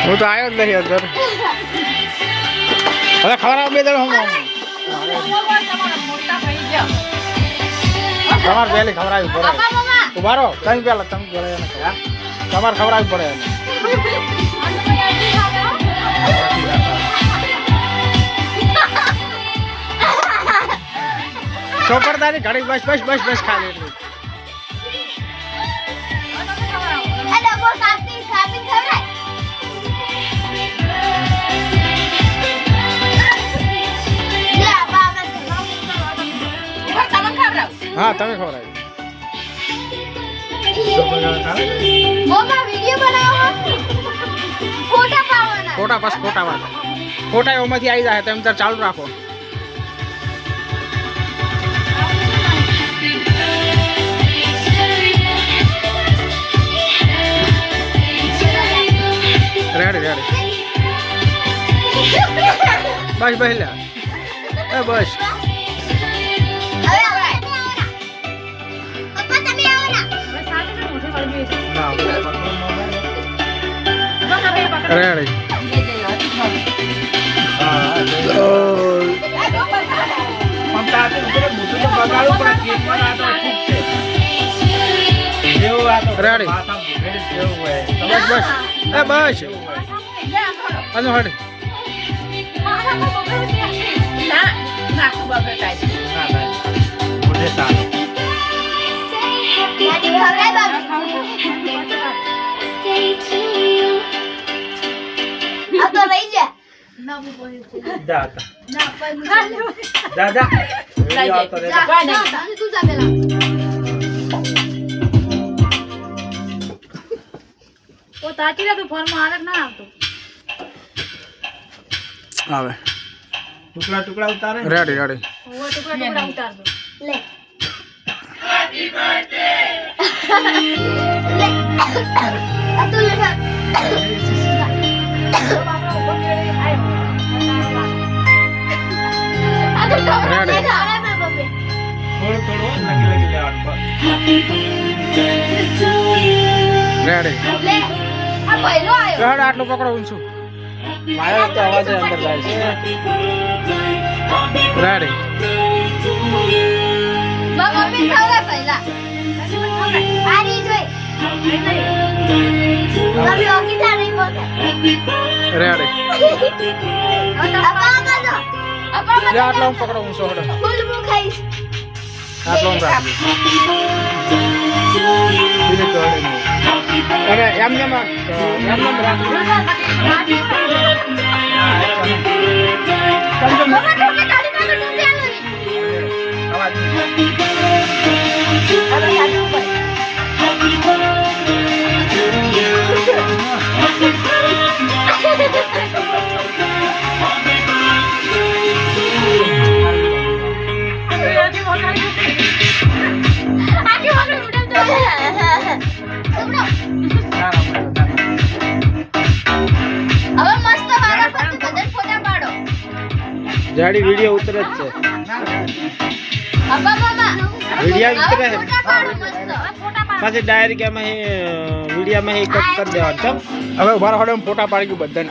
હું તો આવ્યો જ નહીં અંદર. હવે ખવડાવ બે દળ હું તમારે પહેલી ખવડાવવી પડે. ઉભા રહો તમે પહેલા તમે તમારે ખવડાવવી પડે. ચોપડદારી ઘડી બસ બસ બસ બસ ખાલી એટલું. હા તમે ખવડાવી. ફોટા બસ ફોટા વાત ફોટા એમાંથી આવી જાય તેમ તાર ચાલુ રાખો. રેડી રેડી બસ બસ લે એ બસ. રેડી રેડી બસ બસ એ બસ આનો હડ આવે ટુકડા ટુકડા ઉતારે. રેડી રેડી થોડું થોડું લગી લગી લેવાનું. રેડી આટલું પકડો ઊંચું મારે તો અવાજ અંદર જાય છે. રેડી રેડી આટલો પકડો ઊંચો હડો આટલો રાખજો. અને એમને જાડી વિડીયો ઉતરે જ છે. વિડીયો ઉતરે છે પછી ડાયરેક્ટ એમાં વિડીયોમાં કટ કરી દેવાનું. હવે ઉભા રહો ફોટા પાડી ગયું બધાને.